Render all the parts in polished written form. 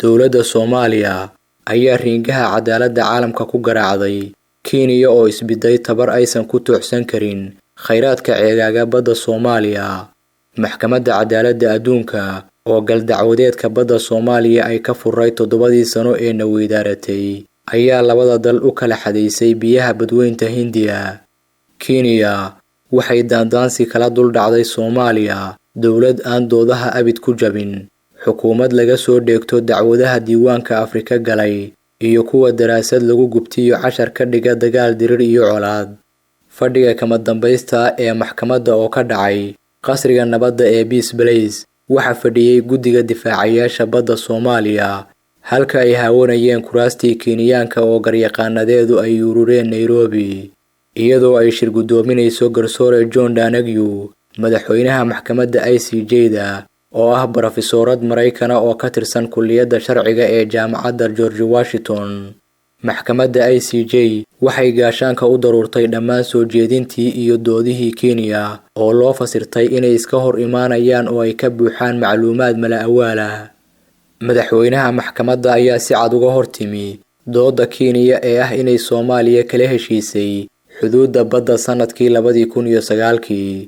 dowladda Soomaaliya ayaa ringaha cadaaladda caalamka ku garaacday Kenya oo isbiday tabar aysan ku tooxsan karin khayraadka ceegaaga badda Soomaaliya. Maxkamadda Cadaaladda Adduunka oo galdacwadeedka badda Soomaaliya ay ka furay 7 sano ee naweydaartay ayaa labada dal u kala xadeysay biyaha badweynta Hindiya. Kenya waxay daandaansi kala dul dhacday Soomaaliya, dowlad aan doodaha abid ku jabin, xukuumad laga soo dheegto dacwadaha diiwaanka Afrika galay, iyo kuwa daraasad lagu gubtiyo cashar ka dhiga dagaal dirir iyo colaad. Fadhiga kama dambaysta ee maxkamadda oo ka dhacay qasriga nabadda ee Peace Palace waxa fadhiyay guddiga difaacayaasha badda Soomaaliya, halka ay haawanayeen kuraastii Kenyaanka oo garyaqaanadeedu ay urureen Nairobi, iyadoo ay shir gudoominayso garsoore John Danagyu, madaxweynaha maxkamadda ICJ-da oo ah barofesoorad Maraykana oo ka tirsan kulliyadda sharciga ee jaamacadda George Washington. Maxkamadda ICJ waxay gaashaanka u daruurtay dhammaan soo jeedintii iyo doodihii Kenya oo loo fasirtay inay iska hor imaanayaan oo ay ka buuxaan macluumaad mala awaal ah. Madaxweynaha maxkamadda ayaa si cad uga hortimi dooda Kenya ee ah inay Soomaaliya kala heshiisay xuduudda badda sanadkii 2009.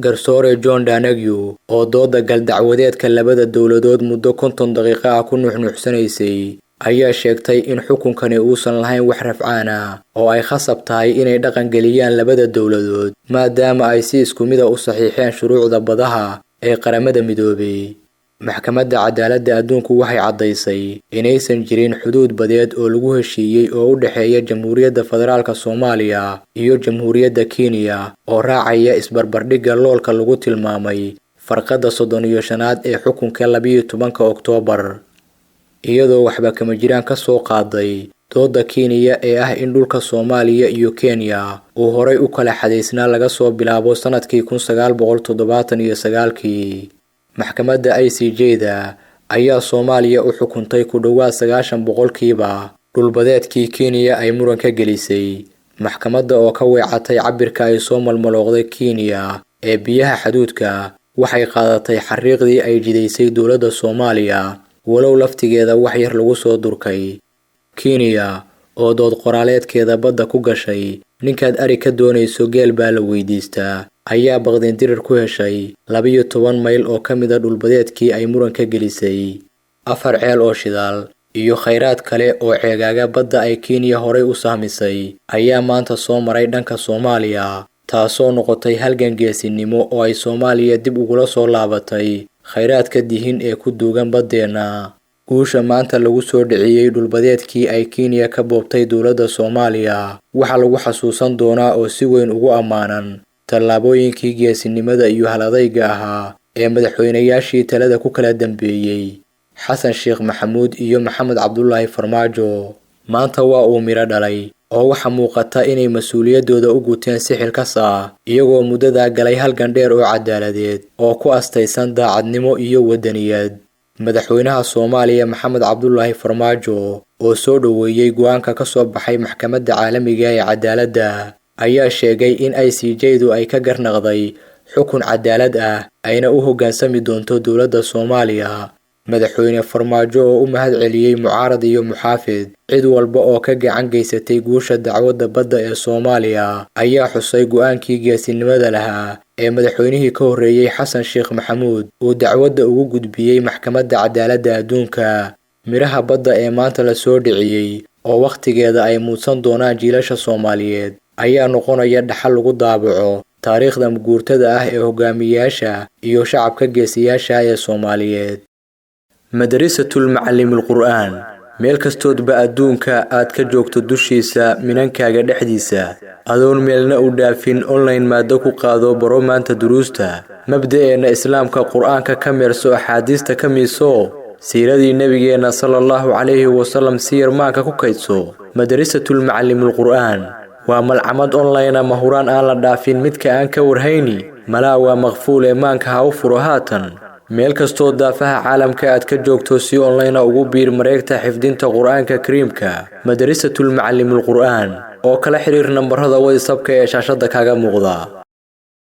Garsoore John Danagyu oo dooda galdacwadeedka labada dowladood muddo 50 daqiiqo ah ku nuuxnuuxsanaysay ayaa sheegtay in xukunkani uusan lahayn wax rafcaan ah oo ay khasab tahay inay dhaqan geliyaan labada dowladood maadaama ay si isku mid ah u saxiixeen shuruucda badaha ee qaramada midoobay. Maxkamadda Cadaaladda Adduunku waxay caddaysay inaysan jirin xuduud badeed oo lagu heshiiyey oo u dhexeeya Jamhuuriyadda Federaalka Soomaaliya iyo Jamhuuriyadda Kenya oo raacaya isbarbardhigga loolka lagu tilmaamay farqadda 35aad ee xukunka 12 Oktoobar. Iyadoo waxba kama jiraan ka soo qaaday dooda Kenya ee ah in dhulka Soomaaliya iyo Kenya uu horay u kala xadeysnaa laga soo bilaabo sanadkii 1979. Maxkamadda ICJ-da ayaa Soomaaliya u xukuntay ku dhawaad 90% dhulbadeedkii Kenya ay muran ka gelisay. Maxkamadda oo ka weecatay cabirka ay soo malmalooqday Kenya ee biyaha xuduudka waxay qaadatay xariiqdii ay jidaysay dowladda Soomaaliya, walow laftigeeda wax yar lagu soo durkay. Kenya oo dood qoraaleedkeeda badda ku gashay ninkaad ari ka doonayso geel baa la weydiistaa ayaa baqdin dirir ku heshay 12 mayl oo ka mid ah dhulbadeedkii ay muran ka gelisay. 4 ceel oo shidaal iyo khayraad kale oo ceegaaga badda ay Kenya horay u saamisay ayaa maanta soo maray dhanka Soomaaliya, taasoo noqotay halgan geesinimo oo ay Soomaaliya dib ugula soo laabatay khayraadka dihin ee ku duugan baddeena. Guusha maanta lagu soo dhiciyay dhulbadeedkii ay Kenya ka boobtay dowladda Soomaaliya waxa lagu xasuusan doonaa oo si weyn ugu ammaanan tallaabooyinkii geesinimada iyo haladayga ahaa ee madaxweynayaashii talada ku kala dambeeyay Xasan Sheekh Maxamuud iyo Maxamed Cabdullaahi Farmaajo. Maanta waa uu miro dhalay oo waxa muuqata inay mas'uuliyadooda u guteen si xilkas ah iyagoo muddada galay halgan dheer oo cadaaladeed oo ku astaysan daacadnimo iyo wadaniyad. Madaxweynaha Soomaaliya Maxamed Cabdullaahi Farmaajo oo soo dhaweeyay go'aanka ka soo baxay maxkamadda caalamiga ee cadaaladda ayaa sheegay in ICJ-du ay ka garnaqday xukun cadaalad ah ayna u hoggaansami doonto dowladda Soomaaliya. Madaxweyne Farmaajo oo u mahad celiyay mucaarad iyo muxaafid cid walba oo ka gacan geysatay guusha dacwadda badda ee Soomaaliya ayaa xusay go'aankii geesinimada lahaa ee madaxweynihii ka horreeyay Xasan Sheekh Maxamuud uu dacwadda ugu gudbiyay Maxkamadda Cadaaladda Adduunka. Miraha badda ee maanta la soo dhiciyay oo waqtigeeda ay muudsan doonaan jiilasha Soomaaliyeed ayaa noqonaya dhaxal lagu daabaco taariikhda guurtada ah ee hogaamiyayaasha iyo shacabka geesiyaasha ee Soomaaliyeed. Madrasatul Macallimul Qur'aan meel kastoodba adduunka aad ka joogto dushiisa minankaaga dhexdiisa adoon meelna u dhaafin online maado ku qaado baro maanta duruusta mabda'eena islaamka qur'aanka ka meerso axaadiista ka miiso siiradii nabigeena sallallahu alayhi wasallam siyar maanka ku kaydso. Madrasatul Macallimul Qur'aan waa malcamad online mahuraan aan la dhaafin midka aan ka warhayni malaa waa maqfuul ee maanka ha u furo haatan meel kastoo daafaha caalamka aad ka joogto si online ugu biir mareegta xifdinta qur'aanka kariimka Madrasatul Macallimul Qur'aan oo kala xiriir nambarada WhatsApp-ka ee shaashada kaaga muuqda.